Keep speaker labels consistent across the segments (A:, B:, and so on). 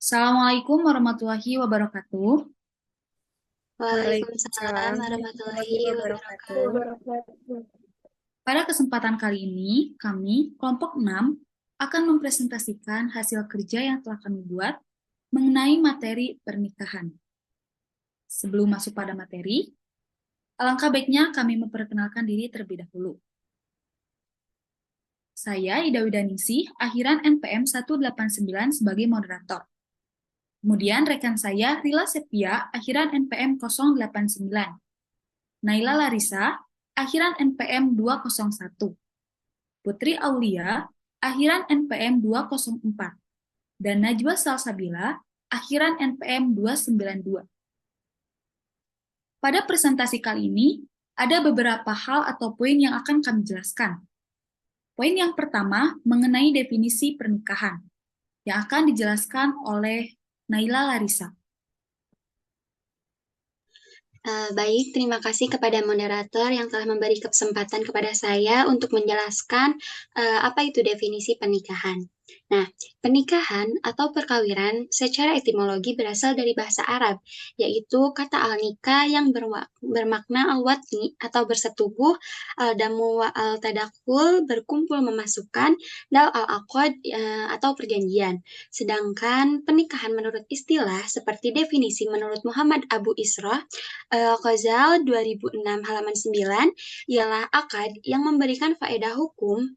A: Assalamualaikum warahmatullahi wabarakatuh.
B: Waalaikumsalam
C: Waalaikumsalam
B: warahmatullahi
C: warahmatullahi wabarakatuh.
B: wabarakatuh.
A: Pada kesempatan kali ini, kami, kelompok 6, akan mempresentasikan hasil kerja yang telah kami buat mengenai materi pernikahan. Sebelum masuk pada materi, alangkah baiknya kami memperkenalkan diri terlebih dahulu. Saya, Ida Widaningsih, akhiran NPM 189 sebagai moderator. Kemudian rekan saya, Rila Septia, akhiran NPM 089. Naila Larissa, akhiran NPM 201. Putri Aulia, akhiran NPM 204. Dan Najwa Salsabila, akhiran NPM 292. Pada presentasi kali ini, ada beberapa hal atau poin yang akan kami jelaskan. Poin yang pertama mengenai definisi pernikahan, yang akan dijelaskan oleh Naila Larissa.
B: Baik, terima kasih kepada moderator yang telah memberi kesempatan kepada saya untuk menjelaskan apa itu definisi pernikahan. Nah, pernikahan atau perkawinan secara etimologi berasal dari bahasa Arab, yaitu kata al-nikah yang bermakna al-watni atau bersetubuh, al-damu wa al-tadakhul berkumpul memasukkan, dal al-aqad atau perjanjian. Sedangkan pernikahan menurut istilah seperti definisi menurut Muhammad Abu Isra Ghazal 2006 halaman 9 ialah akad yang memberikan faedah hukum,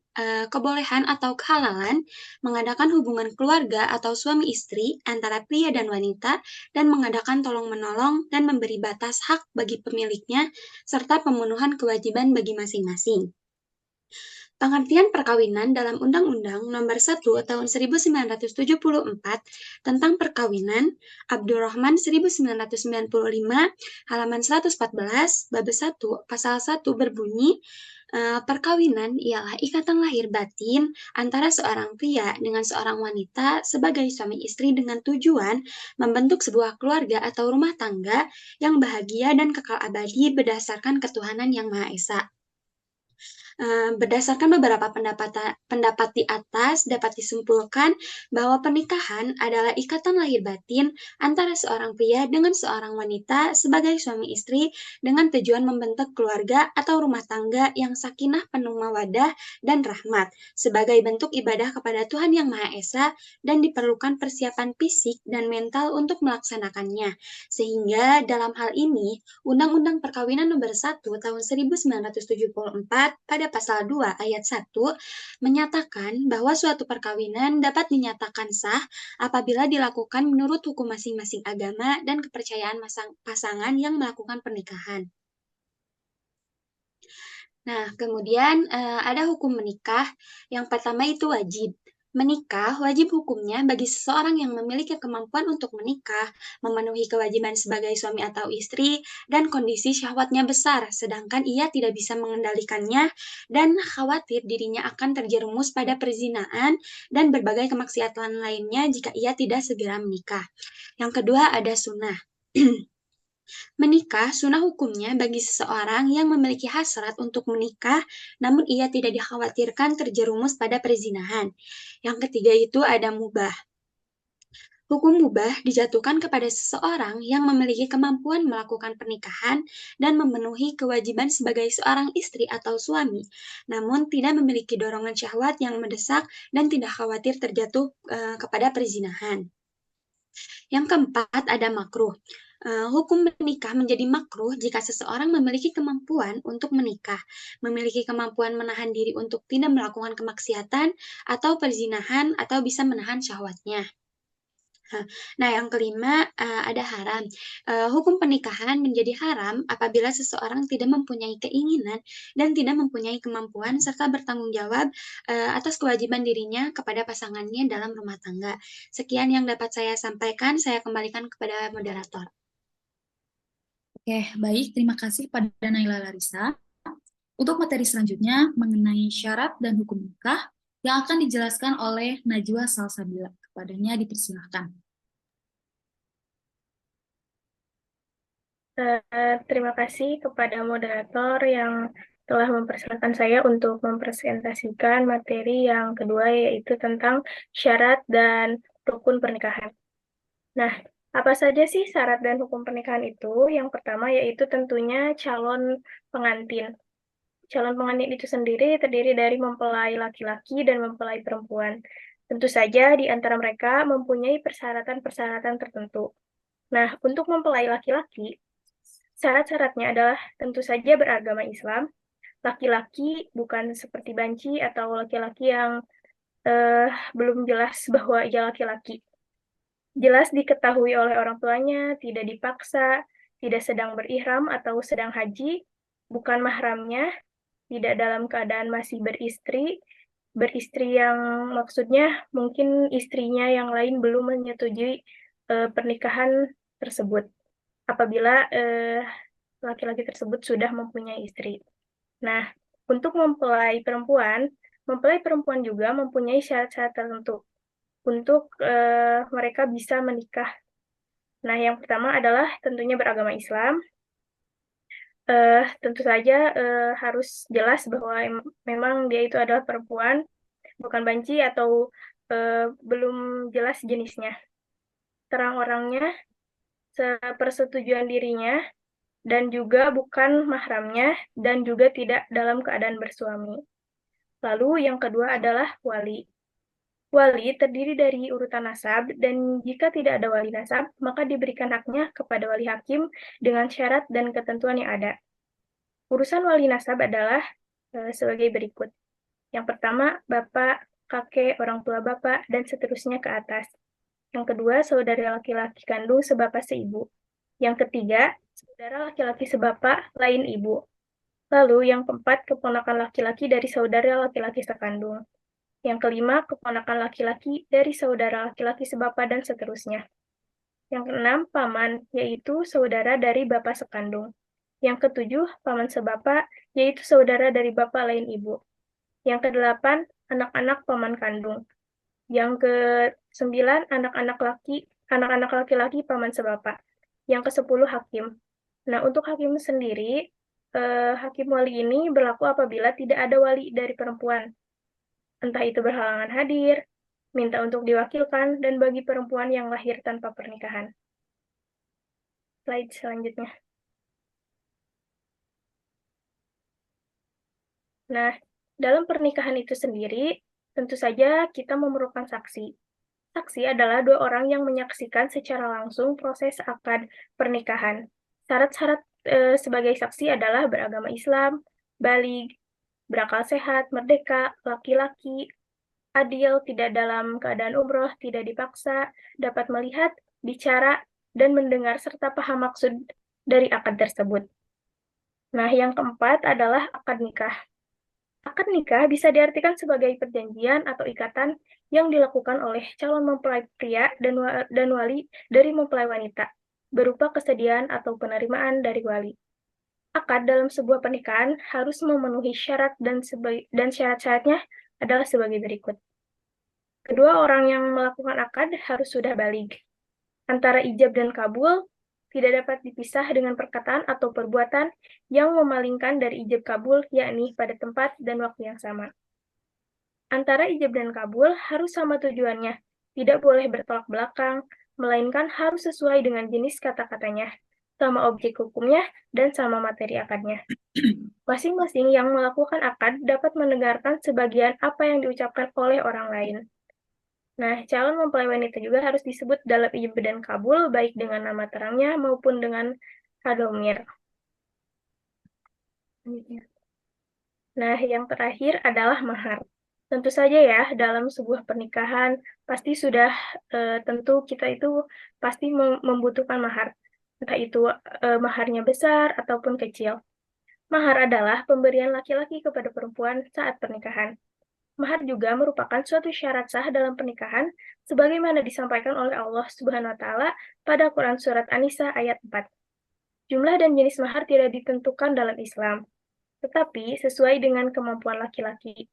B: kebolehan atau kehalalan mengadakan hubungan keluarga atau suami istri antara pria dan wanita dan mengadakan tolong-menolong dan memberi batas hak bagi pemiliknya serta pemenuhan kewajiban bagi masing-masing. Pengertian perkawinan dalam Undang-Undang Nomor 1 Tahun 1974 tentang Perkawinan Abdurrahman 1995 halaman 114 bab 1 pasal 1 berbunyi perkawinan ialah ikatan lahir batin antara seorang pria dengan seorang wanita sebagai suami istri dengan tujuan membentuk sebuah keluarga atau rumah tangga yang bahagia dan kekal abadi berdasarkan ketuhanan yang Maha Esa. Berdasarkan beberapa pendapat di atas, dapat disimpulkan bahwa pernikahan adalah ikatan lahir batin antara seorang pria dengan seorang wanita sebagai suami istri dengan tujuan membentuk keluarga atau rumah tangga yang sakinah penuh mawadah dan rahmat sebagai bentuk ibadah kepada Tuhan Yang Maha Esa dan diperlukan persiapan fisik dan mental untuk melaksanakannya. Sehingga dalam hal ini, Undang-Undang Perkawinan Nomor 1 Tahun 1974 pada pasal 2 ayat 1 menyatakan bahwa suatu perkawinan dapat dinyatakan sah apabila dilakukan menurut hukum masing-masing agama dan kepercayaan pasangan yang melakukan pernikahan. Nah, kemudian ada hukum menikah. Yang pertama itu wajib. Menikah wajib hukumnya bagi seseorang yang memiliki kemampuan untuk menikah, memenuhi kewajiban sebagai suami atau istri, dan kondisi syahwatnya besar, sedangkan ia tidak bisa mengendalikannya dan khawatir dirinya akan terjerumus pada perzinaan dan berbagai kemaksiatan lainnya jika ia tidak segera menikah. Yang kedua ada sunnah. Menikah sunnah hukumnya bagi seseorang yang memiliki hasrat untuk menikah, namun ia tidak dikhawatirkan terjerumus pada perzinahan. Yang ketiga itu ada mubah. Hukum mubah dijatuhkan kepada seseorang yang memiliki kemampuan melakukan pernikahan dan memenuhi kewajiban sebagai seorang istri atau suami, namun tidak memiliki dorongan syahwat yang mendesak dan tidak khawatir terjatuh kepada perzinahan. Yang keempat ada makruh. Hukum menikah menjadi makruh jika seseorang memiliki kemampuan untuk menikah, memiliki kemampuan menahan diri untuk tidak melakukan kemaksiatan atau perzinahan atau bisa menahan syahwatnya. Nah, yang kelima ada haram. Hukum pernikahan menjadi haram apabila seseorang tidak mempunyai keinginan dan tidak mempunyai kemampuan serta bertanggung jawab atas kewajiban dirinya kepada pasangannya dalam rumah tangga. Sekian yang dapat saya sampaikan, saya kembalikan kepada moderator.
A: Oke, baik. Terima kasih pada Naila Larissa. Untuk materi selanjutnya mengenai syarat dan hukum nikah yang akan dijelaskan oleh Najwa Salsabila. Kepadanya dipersilahkan.
C: Terima kasih kepada moderator yang telah mempersilahkan saya untuk mempresentasikan materi yang kedua, yaitu tentang syarat dan rukun pernikahan. Nah, apa saja sih syarat dan hukum pernikahan itu? Yang pertama yaitu tentunya calon pengantin. Calon pengantin itu sendiri terdiri dari mempelai laki-laki dan mempelai perempuan. Tentu saja di antara mereka mempunyai persyaratan-persyaratan tertentu. Nah, untuk mempelai laki-laki, syarat-syaratnya adalah tentu saja beragama Islam. Laki-laki bukan seperti banci atau laki-laki yang eh, belum jelas bahwa ia laki-laki. Jelas diketahui oleh orang tuanya, tidak dipaksa, tidak sedang berihram atau sedang haji, bukan mahramnya, tidak dalam keadaan masih beristri yang maksudnya mungkin istrinya yang lain belum menyetujui pernikahan tersebut. Apabila laki-laki tersebut sudah mempunyai istri. Nah, untuk mempelai perempuan juga mempunyai syarat-syarat tertentu untuk mereka bisa menikah. Nah, yang pertama adalah tentunya beragama Islam. Tentu saja harus jelas bahwa memang dia itu adalah perempuan, bukan banci atau belum jelas jenisnya. Terang orangnya, sepersetujuan dirinya, dan juga bukan mahramnya, dan juga tidak dalam keadaan bersuami. Lalu yang kedua adalah wali. Wali terdiri dari urutan nasab, dan jika tidak ada wali nasab, maka diberikan haknya kepada wali hakim dengan syarat dan ketentuan yang ada. Urusan wali nasab adalah sebagai berikut. Yang pertama, bapak, kakek, orang tua bapak, dan seterusnya ke atas. Yang kedua, saudara laki-laki kandung sebapak seibu. Yang ketiga, saudara laki-laki sebapak lain ibu. Lalu yang keempat, keponakan laki-laki dari saudara laki-laki sekandung. Yang kelima, keponakan laki-laki dari saudara laki-laki sebapak dan seterusnya. Yang keenam, paman, yaitu saudara dari bapak sekandung. Yang ketujuh, paman sebapak, yaitu saudara dari bapak lain ibu. Yang kedelapan, anak-anak paman kandung. Yang kesembilan, anak-anak laki-laki paman sebapak. Yang kesepuluh, hakim. Nah, untuk hakim sendiri, hakim wali ini berlaku apabila tidak ada wali dari perempuan. Entah itu berhalangan hadir, minta untuk diwakilkan, dan bagi perempuan yang lahir tanpa pernikahan. Slide selanjutnya. Nah, dalam pernikahan itu sendiri, tentu saja kita memerlukan saksi. Saksi adalah dua orang yang menyaksikan secara langsung proses akad pernikahan. Syarat-syarat sebagai saksi adalah beragama Islam, baligh, berakal sehat, merdeka, laki-laki, adil, tidak dalam keadaan umroh, tidak dipaksa, dapat melihat, bicara, dan mendengar serta paham maksud dari akad tersebut. Nah, yang keempat adalah akad nikah. Akad nikah bisa diartikan sebagai perjanjian atau ikatan yang dilakukan oleh calon mempelai pria dan wali dari mempelai wanita, berupa kesediaan atau penerimaan dari wali. Akad dalam sebuah pernikahan harus memenuhi syarat dan syarat-syaratnya adalah sebagai berikut. Kedua orang yang melakukan akad harus sudah baligh. Antara ijab dan kabul tidak dapat dipisah dengan perkataan atau perbuatan yang memalingkan dari ijab kabul, yakni pada tempat dan waktu yang sama. Antara ijab dan kabul harus sama tujuannya, tidak boleh bertolak belakang, melainkan harus sesuai dengan jenis kata-katanya, sama objek hukumnya, dan sama materi akadnya. Masing-masing yang melakukan akad dapat mendengarkan sebagian apa yang diucapkan oleh orang lain. Nah, calon mempelai wanita juga harus disebut dalam ijab dan kabul, baik dengan nama terangnya maupun dengan hadomir. Nah, yang terakhir adalah mahar. Tentu saja ya, dalam sebuah pernikahan pasti sudah tentu kita itu pasti membutuhkan mahar. Entah itu maharnya besar ataupun kecil. Mahar adalah pemberian laki-laki kepada perempuan saat pernikahan. Mahar juga merupakan suatu syarat sah dalam pernikahan sebagaimana disampaikan oleh Allah Subhanahu wa taala pada Quran surat An-Nisa ayat 4. Jumlah dan jenis mahar tidak ditentukan dalam Islam, tetapi sesuai dengan kemampuan laki-laki.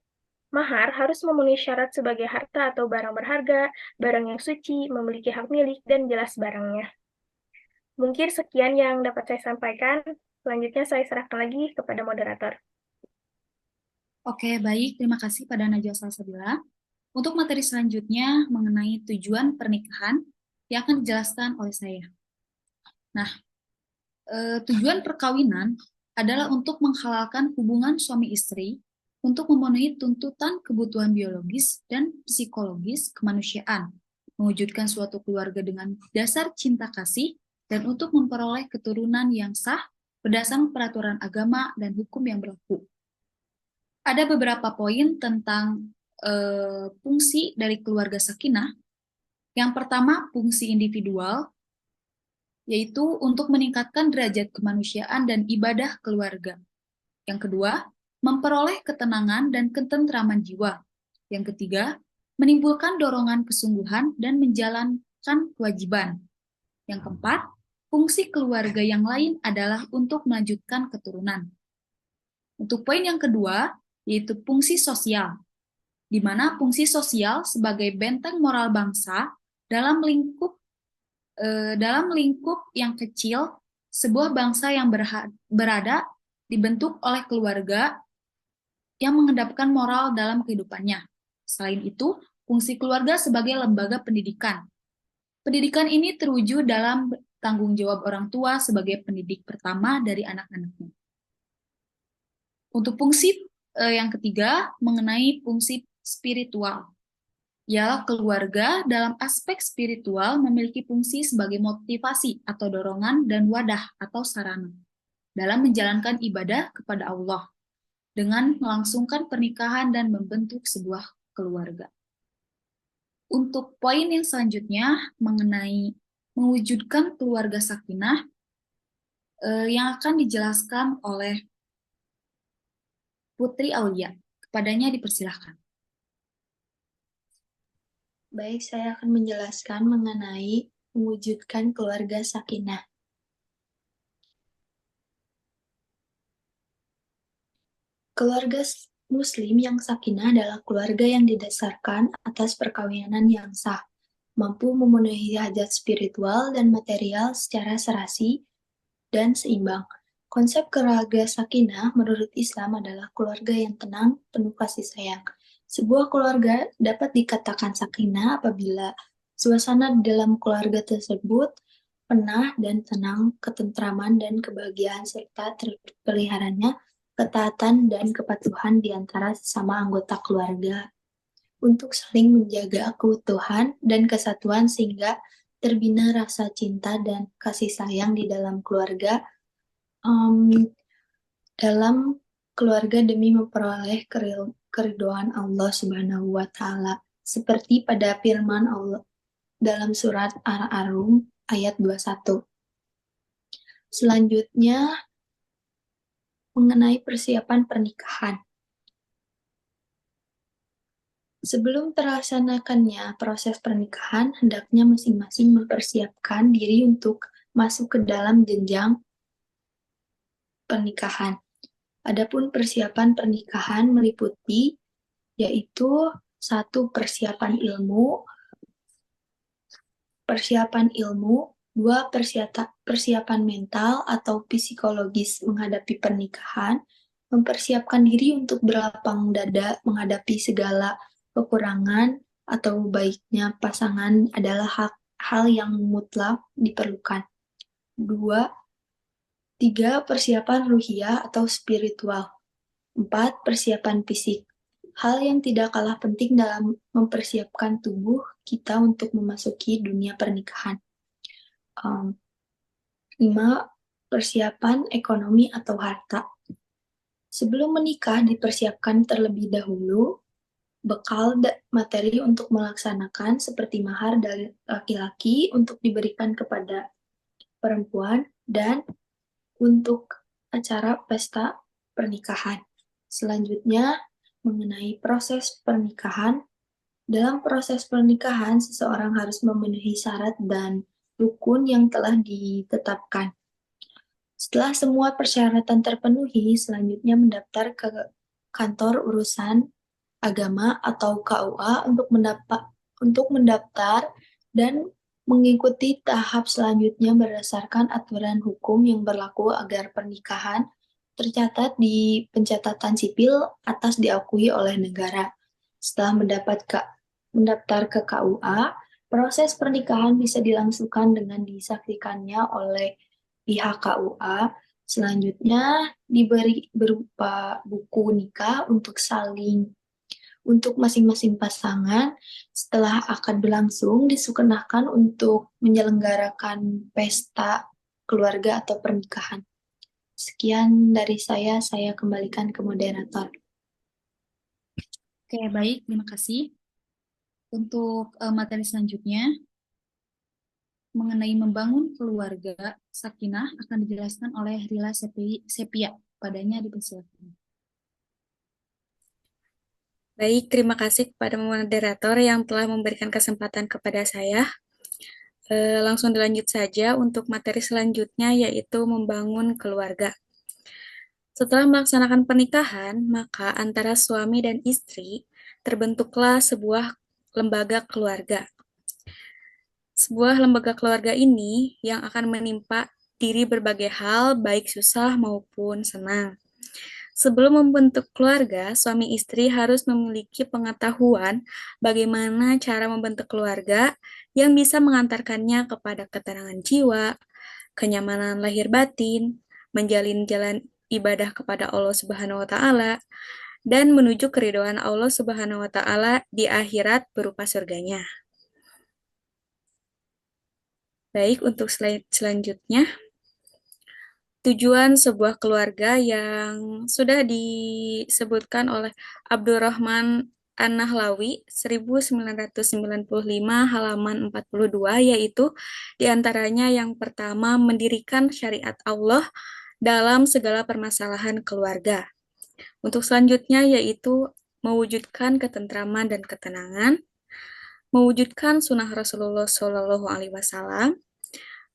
C: Mahar harus memenuhi syarat sebagai harta atau barang berharga, barang yang suci, memiliki hak milik, dan jelas barangnya. Mungkin sekian yang dapat saya sampaikan. Selanjutnya saya serahkan lagi kepada moderator.
A: Oke, baik. Terima kasih pada Najwa Salsabila. Untuk materi selanjutnya mengenai tujuan pernikahan, yang akan dijelaskan oleh saya. Nah, tujuan perkawinan adalah untuk menghalalkan hubungan suami istri untuk memenuhi tuntutan kebutuhan biologis dan psikologis kemanusiaan, mewujudkan suatu keluarga dengan dasar cinta kasih, dan untuk memperoleh keturunan yang sah berdasarkan peraturan agama dan hukum yang berlaku. Ada beberapa poin tentang fungsi dari keluarga sakinah. Yang pertama, fungsi individual, yaitu untuk meningkatkan derajat kemanusiaan dan ibadah keluarga. Yang kedua, memperoleh ketenangan dan ketentraman jiwa. Yang ketiga, menimbulkan dorongan kesungguhan dan menjalankan kewajiban. Yang keempat, fungsi keluarga yang lain adalah untuk melanjutkan keturunan. Untuk poin yang kedua, yaitu fungsi sosial, di mana fungsi sosial sebagai benteng moral bangsa dalam lingkup yang kecil, sebuah bangsa yang berada dibentuk oleh keluarga yang mengendapkan moral dalam kehidupannya. Selain itu, fungsi keluarga sebagai lembaga pendidikan. Pendidikan ini terwujud dalam tanggung jawab orang tua sebagai pendidik pertama dari anak-anaknya. Untuk fungsi yang ketiga, mengenai fungsi spiritual. Ialah keluarga dalam aspek spiritual memiliki fungsi sebagai motivasi atau dorongan dan wadah atau sarana dalam menjalankan ibadah kepada Allah dengan melangsungkan pernikahan dan membentuk sebuah keluarga. Untuk poin yang selanjutnya mengenai mewujudkan keluarga sakinah yang akan dijelaskan oleh Putri Aulia. Kepadanya dipersilahkan.
D: Baik, saya akan menjelaskan mengenai mewujudkan keluarga sakinah. Keluarga Muslim yang sakinah adalah keluarga yang didasarkan atas perkawinan yang sah, mampu memenuhi hajat spiritual dan material secara serasi dan seimbang. Konsep keluarga sakinah menurut Islam adalah keluarga yang tenang, penuh kasih sayang. Sebuah keluarga dapat dikatakan sakinah apabila suasana di dalam keluarga tersebut penah dan tenang, ketentraman dan kebahagiaan serta terpeliharanya ketaatan dan kepatuhan di antara sesama anggota keluarga untuk saling menjaga keutuhan dan kesatuan sehingga terbina rasa cinta dan kasih sayang di dalam keluarga demi memperoleh keridhaan Allah Subhanahu wa Ta'ala, seperti pada firman Allah dalam surat Ar-Rum ayat 21. Selanjutnya mengenai persiapan pernikahan. Sebelum terlaksanakannya proses pernikahan, hendaknya masing-masing mempersiapkan diri untuk masuk ke dalam jenjang pernikahan. Adapun persiapan pernikahan meliputi yaitu 1. Persiapan ilmu, 2. Persiapan mental atau psikologis menghadapi pernikahan, mempersiapkan diri untuk berlapang dada menghadapi segala kekurangan atau baiknya pasangan adalah hal yang mutlak diperlukan. 3. Persiapan ruhiyah atau spiritual. 4. Persiapan fisik. Hal yang tidak kalah penting dalam mempersiapkan tubuh kita untuk memasuki dunia pernikahan. 5. Persiapan ekonomi atau harta. Sebelum menikah dipersiapkan terlebih dahulu bekal materi untuk melaksanakan seperti mahar dari laki-laki untuk diberikan kepada perempuan dan untuk acara pesta pernikahan. Selanjutnya, mengenai proses pernikahan. Dalam proses pernikahan, seseorang harus memenuhi syarat dan rukun yang telah ditetapkan. Setelah semua persyaratan terpenuhi, selanjutnya mendaftar ke kantor urusan agama atau KUA untuk mendaftar dan mengikuti tahap selanjutnya berdasarkan aturan hukum yang berlaku agar pernikahan tercatat di pencatatan sipil atas diakui oleh negara. Setelah mendaftar ke KUA, Proses pernikahan bisa dilangsungkan dengan disaksikannya oleh pihak KUA. Selanjutnya diberi berupa buku nikah untuk masing-masing pasangan. Setelah akad berlangsung, disukenakan untuk menyelenggarakan pesta keluarga atau pernikahan. Sekian dari saya kembalikan ke moderator.
A: Oke, baik, terima kasih. Untuk materi selanjutnya, mengenai membangun keluarga sakinah akan dijelaskan oleh Rila Sepia. Padanya dipersilakan.
E: Baik, terima kasih kepada moderator yang telah memberikan kesempatan kepada saya. Langsung dilanjut saja untuk materi selanjutnya, yaitu membangun keluarga. Setelah melaksanakan pernikahan, maka antara suami dan istri terbentuklah sebuah lembaga keluarga. Sebuah lembaga keluarga ini yang akan menimpa diri berbagai hal, baik susah maupun senang. Sebelum membentuk keluarga, suami istri harus memiliki pengetahuan bagaimana cara membentuk keluarga yang bisa mengantarkannya kepada ketenangan jiwa, kenyamanan lahir batin, menjalin jalan ibadah kepada Allah Subhanahu wa taala, dan menuju keridhaan Allah Subhanahu wa taala di akhirat berupa surganya. Baik, untuk slide selanjutnya. Tujuan sebuah keluarga yang sudah disebutkan oleh Abdurrahman An-Nahlawi 1995 halaman 42, yaitu diantaranya yang pertama mendirikan syariat Allah dalam segala permasalahan keluarga. Untuk selanjutnya yaitu mewujudkan ketentraman dan ketenangan, mewujudkan sunnah Rasulullah SAW,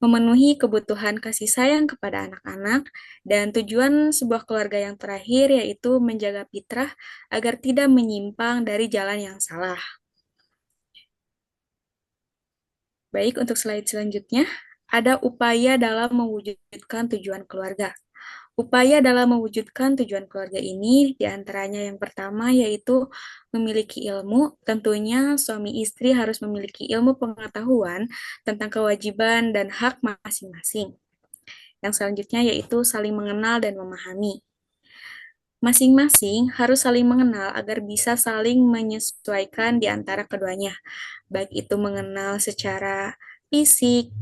E: memenuhi kebutuhan kasih sayang kepada anak-anak, dan tujuan sebuah keluarga yang terakhir yaitu menjaga fitrah agar tidak menyimpang dari jalan yang salah. Baik, untuk slide selanjutnya, ada upaya dalam mewujudkan tujuan keluarga. Upaya dalam mewujudkan tujuan keluarga ini diantaranya yang pertama yaitu memiliki ilmu. Tentunya suami istri harus memiliki ilmu pengetahuan tentang kewajiban dan hak masing-masing. Yang selanjutnya yaitu saling mengenal dan memahami. Masing-masing harus saling mengenal agar bisa saling menyesuaikan di antara keduanya, baik itu mengenal secara fisik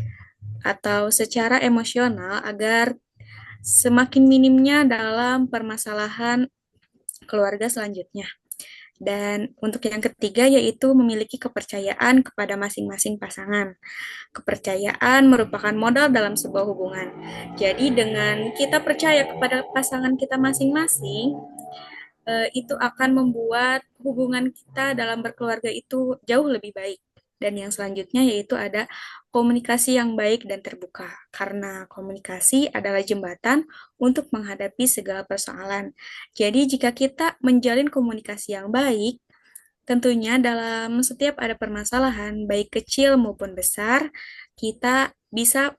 E: atau secara emosional agar semakin minimnya dalam permasalahan keluarga selanjutnya. Dan untuk yang ketiga yaitu memiliki kepercayaan kepada masing-masing pasangan. Kepercayaan merupakan modal dalam sebuah hubungan. Jadi dengan kita percaya kepada pasangan kita masing-masing, itu akan membuat hubungan kita dalam berkeluarga itu jauh lebih baik. Dan yang selanjutnya yaitu ada komunikasi yang baik dan terbuka. Karena komunikasi adalah jembatan untuk menghadapi segala persoalan. Jadi jika kita menjalin komunikasi yang baik, tentunya dalam setiap ada permasalahan, baik kecil maupun besar, kita bisa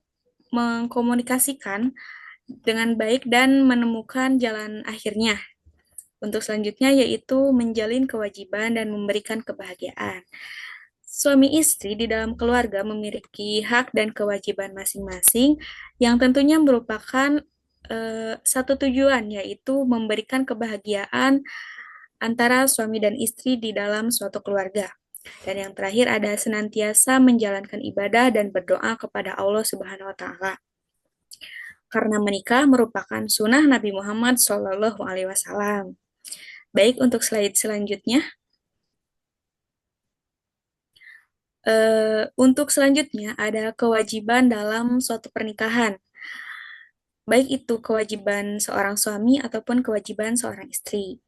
E: mengkomunikasikan dengan baik dan menemukan jalan akhirnya. Untuk selanjutnya yaitu menjalin kewajiban dan memberikan kebahagiaan. Suami istri di dalam keluarga memiliki hak dan kewajiban masing-masing yang tentunya merupakan satu tujuan, yaitu memberikan kebahagiaan antara suami dan istri di dalam suatu keluarga. Dan yang terakhir ada senantiasa menjalankan ibadah dan berdoa kepada Allah Subhanahu wa taala. Karena menikah merupakan sunnah Nabi Muhammad SAW. Baik, untuk slide selanjutnya. Untuk selanjutnya ada kewajiban dalam suatu pernikahan. Baik itu kewajiban seorang suami ataupun kewajiban seorang istri.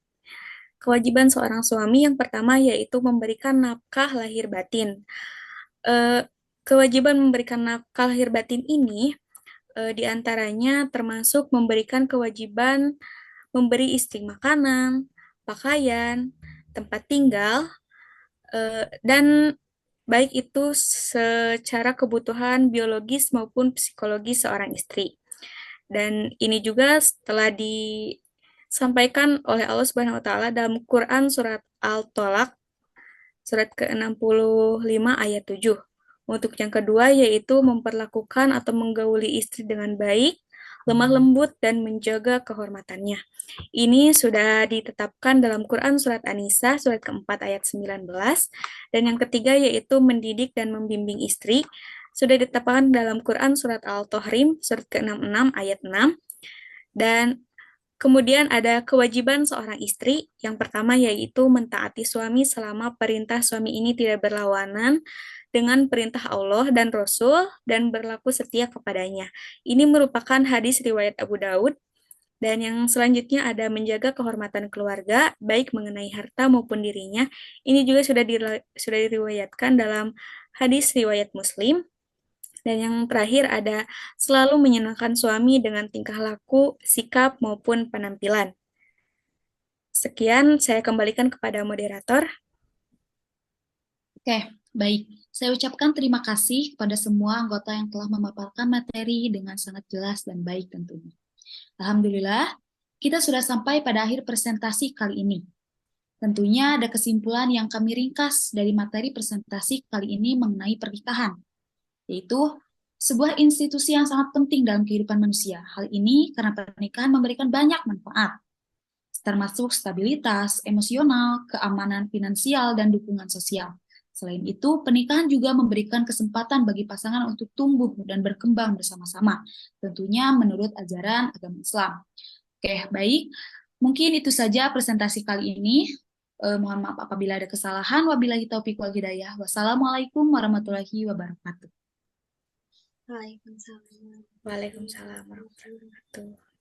E: Kewajiban seorang suami yang pertama yaitu memberikan nafkah lahir batin. Kewajiban memberikan nafkah lahir batin ini diantaranya termasuk memberikan kewajiban memberi istri makanan, pakaian, tempat tinggal, dan baik itu secara kebutuhan biologis maupun psikologis seorang istri. Dan ini juga telah disampaikan oleh Allah Subhanahu wa taala dalam Quran surat Al-Tolak surat ke-65 ayat 7. Untuk yang kedua yaitu memperlakukan atau menggauli istri dengan baik, lemah lembut, dan menjaga kehormatannya. Ini sudah ditetapkan dalam Quran Surat An-Nisa, surat keempat ayat 19. Dan yang ketiga yaitu mendidik dan membimbing istri, sudah ditetapkan dalam Quran Surat Al-Tahrim, surat ke-66 ayat 6. Dan kemudian ada kewajiban seorang istri. Yang pertama yaitu mentaati suami selama perintah suami ini tidak berlawanan dengan perintah Allah dan Rasul dan berlaku setia kepadanya. Ini merupakan hadis riwayat Abu Daud. Dan yang selanjutnya ada menjaga kehormatan keluarga, baik mengenai harta maupun dirinya. Ini juga sudah diriwayatkan dalam hadis riwayat Muslim. Dan yang terakhir ada selalu menyenangkan suami dengan tingkah laku, sikap, maupun penampilan. Sekian, saya kembalikan kepada moderator.
A: Oke, baik. Saya ucapkan terima kasih kepada semua anggota yang telah memaparkan materi dengan sangat jelas dan baik tentunya. Alhamdulillah, kita sudah sampai pada akhir presentasi kali ini. Tentunya ada kesimpulan yang kami ringkas dari materi presentasi kali ini mengenai pernikahan, yaitu sebuah institusi yang sangat penting dalam kehidupan manusia. Hal ini karena pernikahan memberikan banyak manfaat, termasuk stabilitas emosional, keamanan finansial, dan dukungan sosial. Selain itu, pernikahan juga memberikan kesempatan bagi pasangan untuk tumbuh dan berkembang bersama-sama, tentunya menurut ajaran agama Islam. Oke, baik. Mungkin itu saja presentasi kali ini. Mohon maaf apabila ada kesalahan. Wabillahi taufiq wal hidayah. Wassalamualaikum warahmatullahi wabarakatuh.
B: Waalaikumsalam.
E: Waalaikumsalam warahmatullahi wabarakatuh.